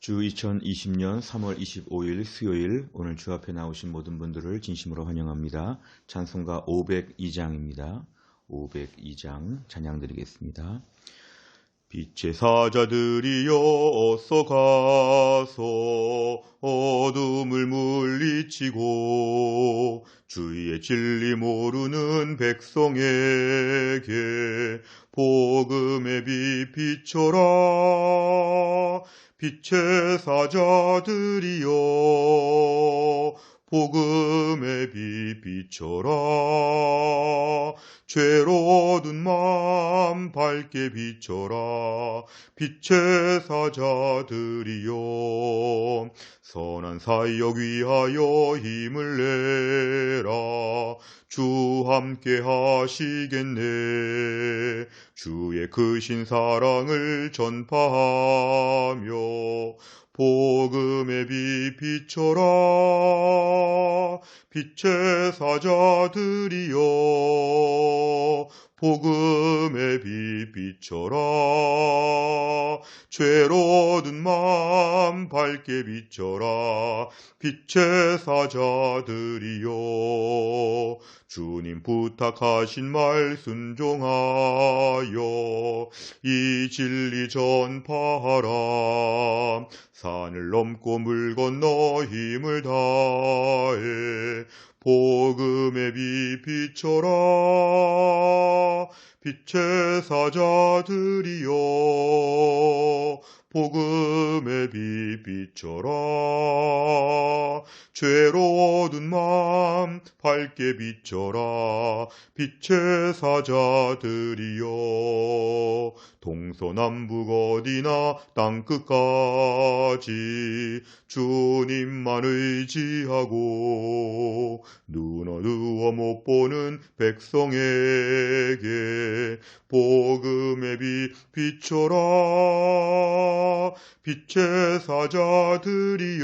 주 2020년 3월 25일 수요일, 오늘 주 앞에 나오신 모든 분들을 진심으로 환영합니다. 찬송가 502장입니다. 502장 찬양 드리겠습니다. 빛의 사자들이여 어서 가서 어둠을 물리치고 주의 진리 모르는 백성에게 복음의 빛 비춰라. 빛의 사자들이여 복음의 빛 비춰라. 죄로 든 맘 밝게 비춰라. 빛의 사자들이여 선한 사역 위하여 힘을 내라. 주 함께 하시겠네. 주의 크신 사랑을 전파하며 복음의 빛 비춰라. 빛의 사자들이여 복음의 빛 비춰라. 죄로 든 맘 밝게 비춰라. 빛의 사자들이여 주님 부탁하신 말 순종하여 이 진리 전파하라. 산을 넘고 물 건너 힘을 다해 복음의 빛 비춰라. 빛의 사자들이여 복음의 빛 비춰라. 죄로 든 맘 밝게 비춰라. 빛의 사자들이여 동서남북 어디나 땅끝까지 주님만 의지하고 눈 어두워 못 보는 백성에게 복음의 빛 비춰라. 빛의 사자들이여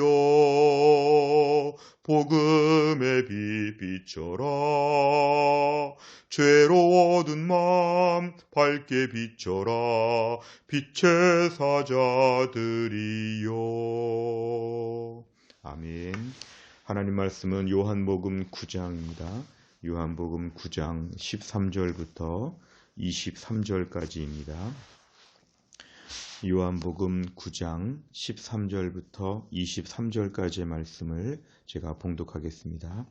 복음의 빛 비춰라. 죄로 든 맘 밝게 비춰라. 빛의 사자들이여. 아멘. 하나님 말씀은 요한복음 9장입니다. 요한복음 9장 13절부터 23절까지입니다. 요한복음 9장 13절부터 23절까지의 말씀을 제가 봉독하겠습니다.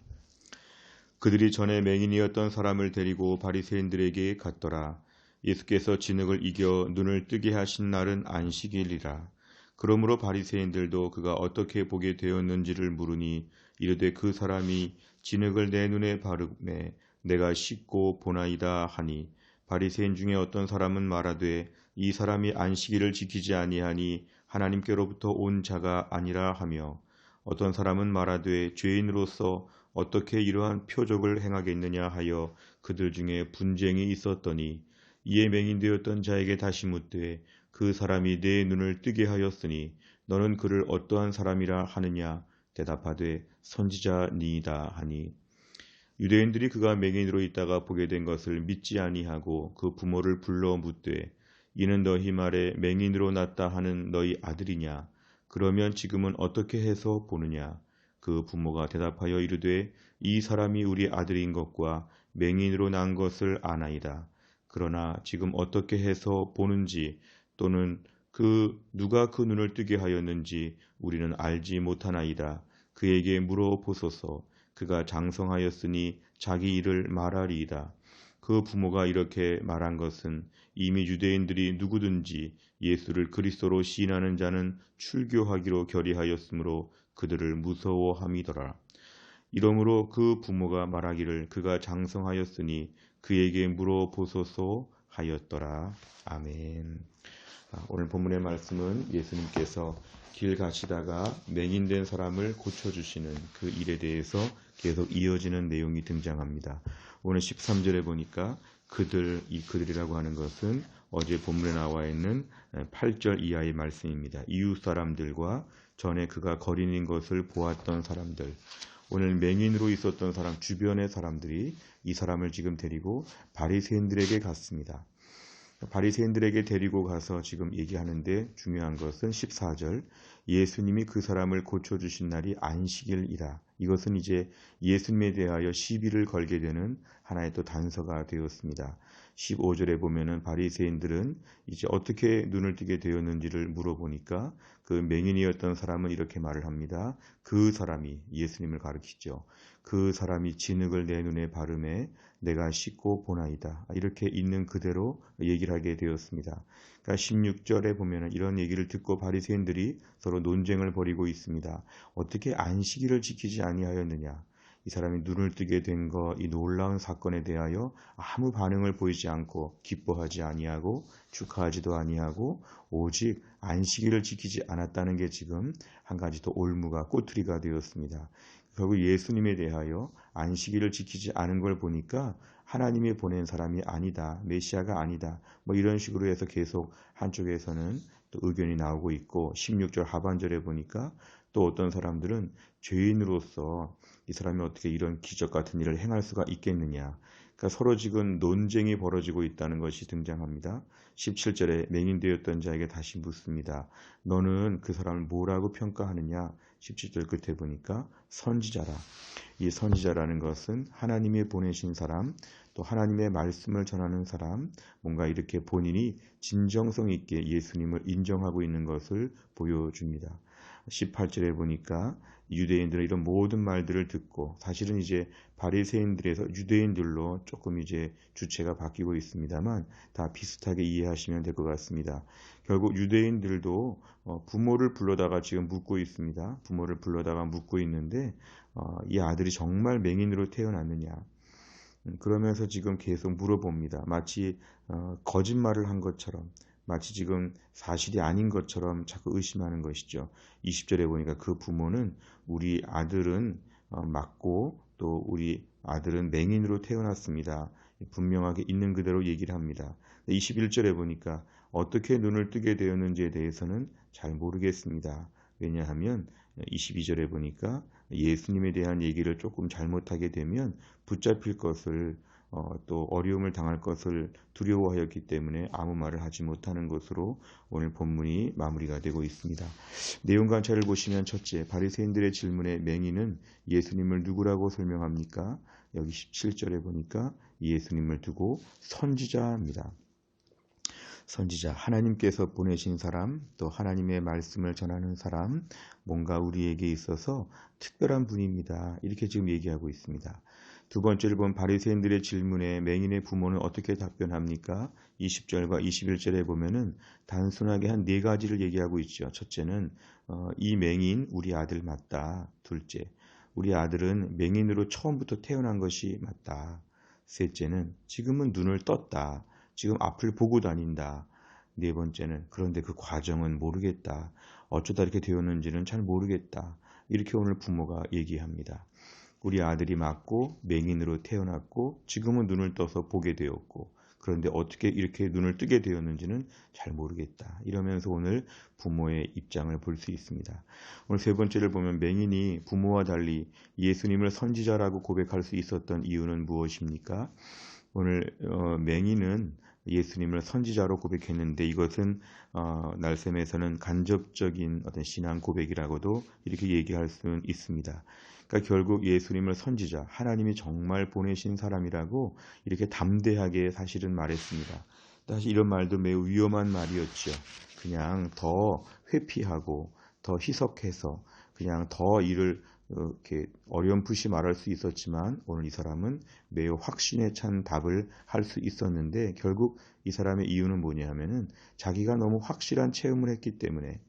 그들이 전에 맹인이었던 사람을 데리고 바리새인들에게 갔더라. 예수께서 진흙을 이겨 눈을 뜨게 하신 날은 안식일이라. 그러므로 바리새인들도 그가 어떻게 보게 되었는지를 물으니 이르되 그 사람이 진흙을 내 눈에 바르매 내가 씻고 보나이다 하니, 바리새인 중에 어떤 사람은 말하되 이 사람이 안식일을 지키지 아니하니 하나님께로부터 온 자가 아니라 하며, 어떤 사람은 말하되 죄인으로서 어떻게 이러한 표적을 행하겠느냐 하여 그들 중에 분쟁이 있었더니, 이에 맹인되었던 자에게 다시 묻되 그 사람이 내 눈을 뜨게 하였으니 너는 그를 어떠한 사람이라 하느냐. 대답하되 선지자니이다 하니, 유대인들이 그가 맹인으로 있다가 보게 된 것을 믿지 아니하고 그 부모를 불러 묻되 이는 너희 말에 맹인으로 났다 하는 너희 아들이냐? 그러면 지금은 어떻게 해서 보느냐? 그 부모가 대답하여 이르되 이 사람이 우리 아들인 것과 맹인으로 난 것을 아나이다. 그러나 지금 어떻게 해서 보는지 또는 누가 그 눈을 뜨게 하였는지 우리는 알지 못하나이다. 그에게 물어보소서. 그가 장성하였으니 자기 일을 말하리이다. 그 부모가 이렇게 말한 것은 이미 유대인들이 누구든지 예수를 그리스도로 시인하는 자는 출교하기로 결의하였으므로 그들을 무서워함이더라. 이러므로 그 부모가 말하기를 그가 장성하였으니 그에게 물어보소서 하였더라. 아멘. 오늘 본문의 말씀은 예수님께서 길 가시다가 맹인된 사람을 고쳐주시는 그 일에 대해서 계속 이어지는 내용이 등장합니다. 오늘 13절에 보니까 그들이라고 하는 것은 어제 본문에 나와 있는 8절 이하의 말씀입니다. 이웃 사람들과 전에 그가 거린인 것을 보았던 사람들, 오늘 맹인으로 있었던 사람, 주변의 사람들이 이 사람을 지금 데리고 바리새인들에게 갔습니다. 바리새인들에게 데리고 가서 지금 얘기하는데 중요한 것은 14절 예수님이 그 사람을 고쳐주신 날이 안식일이라. 이것은 이제 예수님에 대하여 시비를 걸게 되는 하나의 또 단서가 되었습니다. 15절에 보면은 바리새인들은 이제 어떻게 눈을 뜨게 되었는지를 물어보니까 그 맹인이었던 사람은 이렇게 말을 합니다. 그 사람이 예수님을 가리키죠. 그 사람이 진흙을 내 눈에 바르매 내가 씻고 보나이다. 이렇게 있는 그대로 얘기를 하게 되었습니다. 그러니까 16절에 보면 이런 얘기를 듣고 바리새인들이 서로 논쟁을 벌이고 있습니다. 어떻게 안식일을 지키지 아니하였느냐. 이 사람이 눈을 뜨게 된 것, 이 놀라운 사건에 대하여 아무 반응을 보이지 않고 기뻐하지 아니하고 축하하지도 아니하고 오직 안식일을 지키지 않았다는 게 지금 한 가지 더 올무가 꼬투리가 되었습니다. 결국 예수님에 대하여 안식일을 지키지 않은 걸 보니까 하나님이 보낸 사람이 아니다, 메시아가 아니다, 뭐 이런 식으로 해서 계속 한쪽에서는 또 의견이 나오고 있고 16절 하반절에 보니까 또 어떤 사람들은 죄인으로서 이 사람이 어떻게 이런 기적 같은 일을 행할 수가 있겠느냐. 그러니까 서로 지금 논쟁이 벌어지고 있다는 것이 등장합니다. 17절에 맹인되었던 자에게 다시 묻습니다. 너는 그 사람을 뭐라고 평가하느냐? 17절 끝에 보니까 선지자라. 이 선지자라는 것은 하나님이 보내신 사람, 또 하나님의 말씀을 전하는 사람, 뭔가 이렇게 본인이 진정성 있게 예수님을 인정하고 있는 것을 보여줍니다. 18절에 보니까 유대인들은 이런 모든 말들을 듣고 사실은 이제 바리새인들에서 유대인들로 조금 이제 주체가 바뀌고 있습니다만 다 비슷하게 이해하시면 될 것 같습니다. 결국 유대인들도 부모를 불러다가 지금 묻고 있습니다. 부모를 불러다가 묻고 있는데 이 아들이 정말 맹인으로 태어났느냐. 그러면서 지금 계속 물어봅니다. 마치 거짓말을 한 것처럼 마치 지금 사실이 아닌 것처럼 자꾸 의심하는 것이죠. 20절에 보니까 그 부모는 우리 아들은 맞고 또 우리 아들은 맹인으로 태어났습니다. 분명하게 있는 그대로 얘기를 합니다. 21절에 보니까 어떻게 눈을 뜨게 되었는지에 대해서는 잘 모르겠습니다. 왜냐하면 22절에 보니까 예수님에 대한 얘기를 조금 잘못하게 되면 붙잡힐 것을 또 어려움을 당할 것을 두려워하였기 때문에 아무 말을 하지 못하는 것으로 오늘 본문이 마무리가 되고 있습니다. 내용 관찰을 보시면 첫째, 바리새인들의 질문에 맹인은 예수님을 누구라고 설명합니까? 여기 17절에 보니까 예수님을 두고 선지자입니다. 선지자, 하나님께서 보내신 사람, 또 하나님의 말씀을 전하는 사람, 뭔가 우리에게 있어서 특별한 분입니다. 이렇게 지금 얘기하고 있습니다. 두 번째를 본 바리새인들의 질문에 맹인의 부모는 어떻게 답변합니까? 20절과 21절에 보면은 단순하게 한 네 가지를 얘기하고 있죠. 첫째는 이 맹인 우리 아들 맞다. 둘째, 우리 아들은 맹인으로 처음부터 태어난 것이 맞다. 셋째는 지금은 눈을 떴다. 지금 앞을 보고 다닌다. 네 번째는 그런데 그 과정은 모르겠다. 어쩌다 이렇게 되었는지는 잘 모르겠다. 이렇게 오늘 부모가 얘기합니다. 우리 아들이 맞고 맹인으로 태어났고 지금은 눈을 떠서 보게 되었고 그런데 어떻게 이렇게 눈을 뜨게 되었는지는 잘 모르겠다. 이러면서 오늘 부모의 입장을 볼 수 있습니다. 오늘 세 번째를 보면 맹인이 부모와 달리 예수님을 선지자라고 고백할 수 있었던 이유는 무엇입니까? 오늘 맹인은 예수님을 선지자로 고백했는데 이것은 날샘에서는 간접적인 어떤 신앙 고백이라고도 이렇게 얘기할 수는 있습니다. 그러니까 결국 예수님을 선지자, 하나님이 정말 보내신 사람이라고 이렇게 담대하게 사실은 말했습니다. 사실 이런 말도 매우 위험한 말이었죠. 그냥 더 회피하고 더 희석해서 그냥 더 이를 이렇게 어렴풋이 말할 수 있었지만 오늘 이 사람은 매우 확신에 찬 답을 할 수 있었는데 결국 이 사람의 이유는 뭐냐 하면은 자기가 너무 확실한 체험을 했기 때문에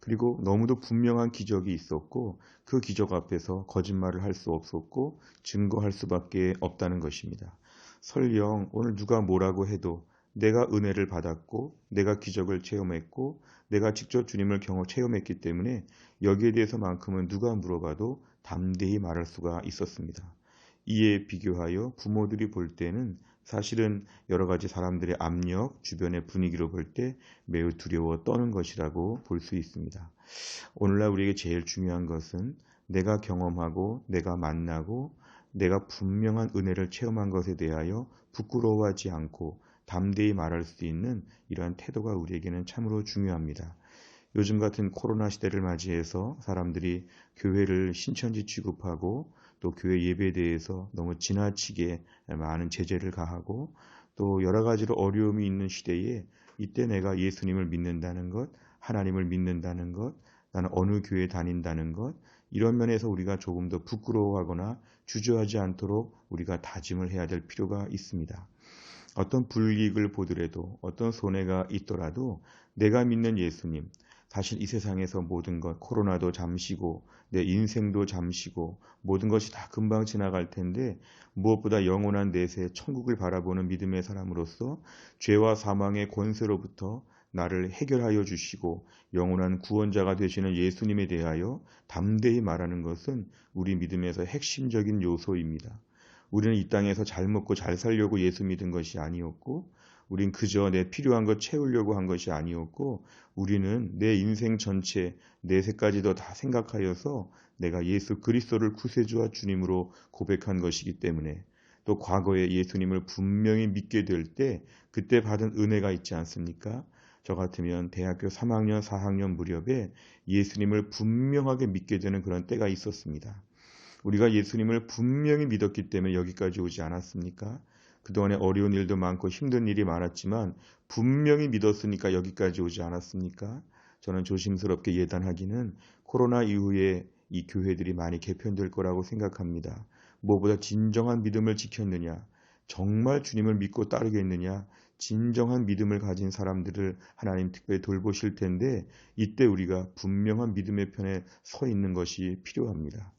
그리고 너무도 분명한 기적이 있었고 그 기적 앞에서 거짓말을 할 수 없었고 증거할 수밖에 없다는 것입니다. 설령 오늘 누가 뭐라고 해도 내가 은혜를 받았고 내가 기적을 체험했고 내가 직접 주님을 체험했기 때문에 여기에 대해서만큼은 누가 물어봐도 담대히 말할 수가 있었습니다. 이에 비교하여 부모들이 볼 때는 사실은 여러 가지 사람들의 압력, 주변의 분위기로 볼 때 매우 두려워 떠는 것이라고 볼 수 있습니다. 오늘날 우리에게 제일 중요한 것은 내가 경험하고 내가 만나고 내가 분명한 은혜를 체험한 것에 대하여 부끄러워하지 않고 담대히 말할 수 있는 이러한 태도가 우리에게는 참으로 중요합니다. 요즘 같은 코로나 시대를 맞이해서 사람들이 교회를 신천지 취급하고 또 교회 예배에 대해서 너무 지나치게 많은 제재를 가하고 또 여러 가지로 어려움이 있는 시대에 이때 내가 예수님을 믿는다는 것, 하나님을 믿는다는 것, 나는 어느 교회에 다닌다는 것, 이런 면에서 우리가 조금 더 부끄러워하거나 주저하지 않도록 우리가 다짐을 해야 될 필요가 있습니다. 어떤 불이익을 보더라도 어떤 손해가 있더라도 내가 믿는 예수님, 사실 이 세상에서 모든 것, 코로나도 잠시고 내 인생도 잠시고 모든 것이 다 금방 지나갈 텐데 무엇보다 영원한 내세 천국을 바라보는 믿음의 사람으로서 죄와 사망의 권세로부터 나를 해결하여 주시고 영원한 구원자가 되시는 예수님에 대하여 담대히 말하는 것은 우리 믿음에서 핵심적인 요소입니다. 우리는 이 땅에서 잘 먹고 잘 살려고 예수 믿은 것이 아니었고 우린 그저 내 필요한 것 채우려고 한 것이 아니었고 우리는 내 인생 전체 내세까지도 다 생각하여서 내가 예수 그리스도를 구세주와 주님으로 고백한 것이기 때문에 또 과거에 예수님을 분명히 믿게 될 때 그때 받은 은혜가 있지 않습니까? 저 같으면 대학교 3학년, 4학년 무렵에 예수님을 분명하게 믿게 되는 그런 때가 있었습니다. 우리가 예수님을 분명히 믿었기 때문에 여기까지 오지 않았습니까? 그동안에 어려운 일도 많고 힘든 일이 많았지만 분명히 믿었으니까 여기까지 오지 않았습니까? 저는 조심스럽게 예단하기는 코로나 이후에 이 교회들이 많이 개편될 거라고 생각합니다. 무엇보다 진정한 믿음을 지켰느냐, 정말 주님을 믿고 따르겠느냐, 진정한 믿음을 가진 사람들을 하나님 특별히 돌보실 텐데 이때 우리가 분명한 믿음의 편에 서 있는 것이 필요합니다.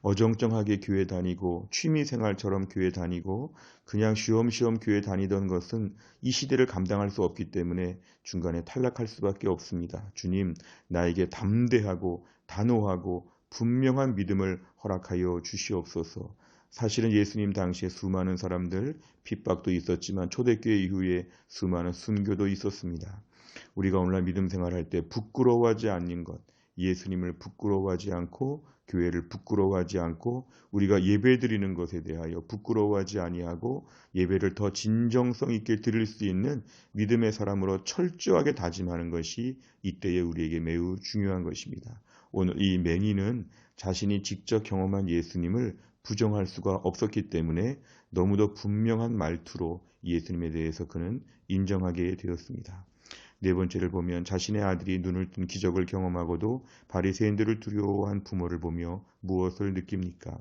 어정쩡하게 교회 다니고 취미생활처럼 교회 다니고 그냥 쉬엄쉬엄 교회 다니던 것은 이 시대를 감당할 수 없기 때문에 중간에 탈락할 수밖에 없습니다. 주님, 나에게 담대하고 단호하고 분명한 믿음을 허락하여 주시옵소서. 사실은 예수님 당시에 수많은 사람들 핍박도 있었지만 초대교회 이후에 수많은 순교도 있었습니다. 우리가 오늘날 믿음 생활할 때 부끄러워하지 않는 것, 예수님을 부끄러워하지 않고 교회를 부끄러워하지 않고 우리가 예배드리는 것에 대하여 부끄러워하지 아니하고 예배를 더 진정성 있게 드릴 수 있는 믿음의 사람으로 철저하게 다짐하는 것이 이때에 우리에게 매우 중요한 것입니다. 오늘 이 맹인은 자신이 직접 경험한 예수님을 부정할 수가 없었기 때문에 너무도 분명한 말투로 예수님에 대해서 그는 인정하게 되었습니다. 네 번째를 보면 자신의 아들이 눈을 뜬 기적을 경험하고도 바리새인들을 두려워한 부모를 보며 무엇을 느낍니까?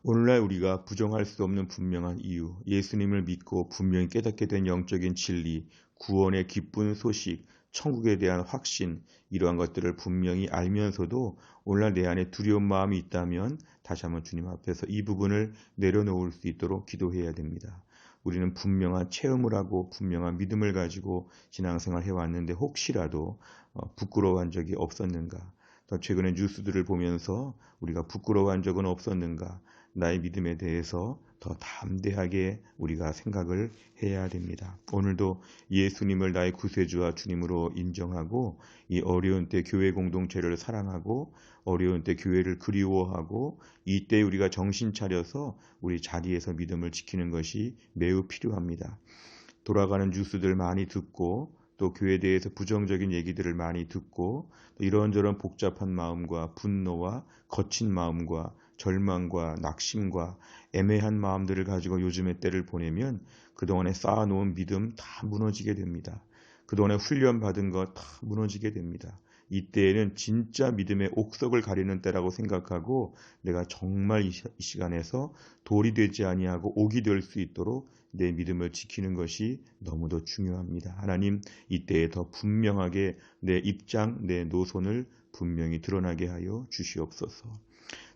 오늘날 우리가 부정할 수 없는 분명한 이유, 예수님을 믿고 분명히 깨닫게 된 영적인 진리, 구원의 기쁜 소식, 천국에 대한 확신, 이러한 것들을 분명히 알면서도 오늘날 내 안에 두려운 마음이 있다면 다시 한번 주님 앞에서 이 부분을 내려놓을 수 있도록 기도해야 됩니다. 우리는 분명한 체험을 하고 분명한 믿음을 가지고 신앙생활 해왔는데 혹시라도 부끄러워한 적이 없었는가? 더 최근에 뉴스들을 보면서 우리가 부끄러워한 적은 없었는가? 나의 믿음에 대해서 더 담대하게 우리가 생각을 해야 됩니다. 오늘도 예수님을 나의 구세주와 주님으로 인정하고 이 어려운 때 교회 공동체를 사랑하고 어려운 때 교회를 그리워하고 이때 우리가 정신 차려서 우리 자리에서 믿음을 지키는 것이 매우 필요합니다. 돌아가는 뉴스들 많이 듣고 또 교회에 대해서 부정적인 얘기들을 많이 듣고 또 이런저런 복잡한 마음과 분노와 거친 마음과 절망과 낙심과 애매한 마음들을 가지고 요즘의 때를 보내면 그동안에 쌓아놓은 믿음 다 무너지게 됩니다. 그동안에 훈련받은 것 다 무너지게 됩니다. 이때에는 진짜 믿음의 옥석을 가리는 때라고 생각하고 내가 정말 이 시간에서 돌이 되지 아니하고 옥이 될 수 있도록 내 믿음을 지키는 것이 너무도 중요합니다. 하나님, 이때에 더 분명하게 내 입장, 내 노선을 분명히 드러나게 하여 주시옵소서.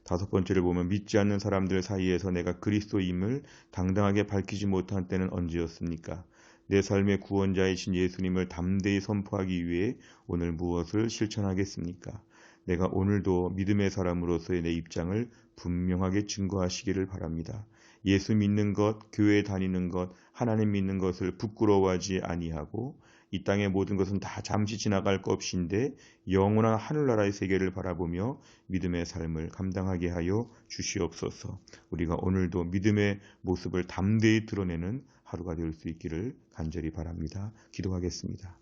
다섯 번째를 보면 믿지 않는 사람들 사이에서 내가 그리스도임을 당당하게 밝히지 못한 때는 언제였습니까? 내 삶의 구원자이신 예수님을 담대히 선포하기 위해 오늘 무엇을 실천하겠습니까? 내가 오늘도 믿음의 사람으로서의 내 입장을 분명하게 증거하시기를 바랍니다. 예수 믿는 것, 교회 다니는 것, 하나님 믿는 것을 부끄러워하지 아니하고 이 땅의 모든 것은 다 잠시 지나갈 것인데 영원한 하늘나라의 세계를 바라보며 믿음의 삶을 감당하게 하여 주시옵소서. 우리가 오늘도 믿음의 모습을 담대히 드러내는 하루가 될 수 있기를 간절히 바랍니다. 기도하겠습니다.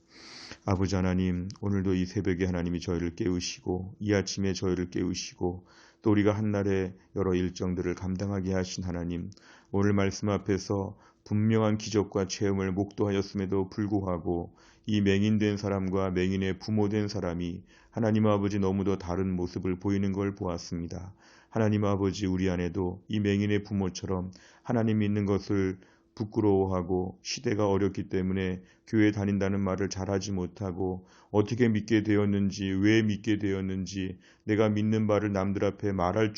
아버지 하나님, 오늘도 이 새벽에 하나님이 저희를 깨우시고 이 아침에 저희를 깨우시고 또 우리가 한날에 여러 일정들을 감당하게 하신 하나님, 오늘 말씀 앞에서 분명한 기적과 체험을 목도하였음에도 불구하고 이 맹인된 사람과 맹인의 부모된 사람이 하나님 아버지 너무도 다른 모습을 보이는 걸 보았습니다. 하나님 아버지, 우리 안에도 이 맹인의 부모처럼 하나님 믿는 것을 부끄러워하고 시대가 어렵기 때문에 교회 다닌다는 말을 잘하지 못하고 어떻게 믿게 되었는지, 왜 믿게 되었는지, 내가 믿는 바를 남들 앞에 말할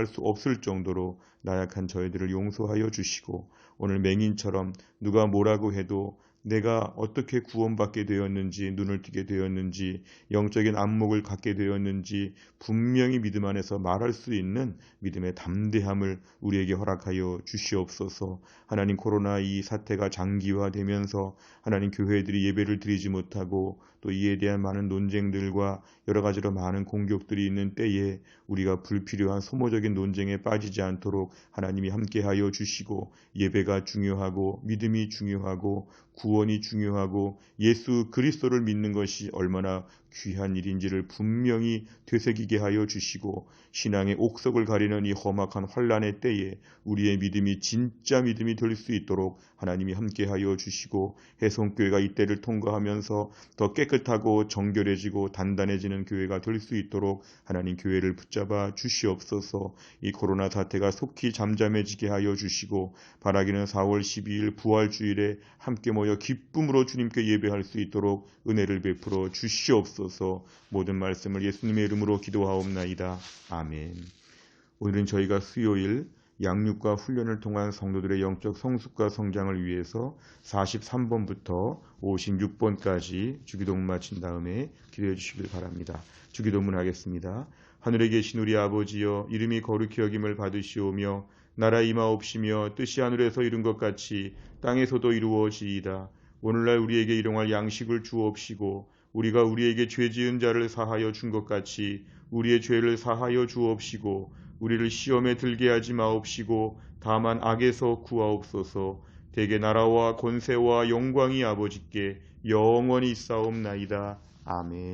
수 없을 정도로 나약한 저희들을 용서하여 주시고, 오늘 맹인처럼 누가 뭐라고 해도 내가 어떻게 구원받게 되었는지, 눈을 뜨게 되었는지, 영적인 안목을 갖게 되었는지 분명히 믿음 안에서 말할 수 있는 믿음의 담대함을 우리에게 허락하여 주시옵소서. 하나님, 코로나 이 사태가 장기화되면서 하나님 교회들이 예배를 드리지 못하고 또 이에 대한 많은 논쟁들과 여러 가지로 많은 공격들이 있는 때에 우리가 불필요한 소모적인 논쟁에 빠지지 않도록 하나님이 함께하여 주시고, 예배가 중요하고 믿음이 중요하고 구원이 중요하고 예수 그리스도를 믿는 것이 얼마나 귀한 일인지를 분명히 되새기게 하여 주시고, 신앙의 옥석을 가리는 이 험악한 환난의 때에 우리의 믿음이 진짜 믿음이 될 수 있도록 하나님이 함께하여 주시고, 해성교회가 이 때를 통과하면서 더 깨끗하고 정결해지고 단단해지는 교회가 될 수 있도록 하나님 교회를 붙잡아 주시옵소서. 이 코로나 사태가 속히 잠잠해지게 하여 주시고, 바라기는 4월 12일 부활주일에 함께 모여 기쁨으로 주님께 예배할 수 있도록 은혜를 베풀어 주시옵소서. 모든 말씀을 예수님의 이름으로 기도하옵나이다. 아멘. 오늘은 저희가 수요일 양육과 훈련을 통한 성도들의 영적 성숙과 성장을 위해서 43번부터 56번까지 주기도문 마친 다음에 기도해 주시길 바랍니다. 주기도문 하겠습니다. 하늘에 계신 우리 아버지여, 이름이 거룩히 여김을 받으시오며 나라 임하옵시며 뜻이 하늘에서 이룬 것 같이 땅에서도 이루어지이다. 오늘날 우리에게 일용할 양식을 주옵시고 우리가 우리에게 죄 지은 자를 사하여 준 것 같이 우리의 죄를 사하여 주옵시고 우리를 시험에 들게 하지 마옵시고 다만 악에서 구하옵소서. 대개 나라와 권세와 영광이 아버지께 영원히 있사옵나이다. 아멘.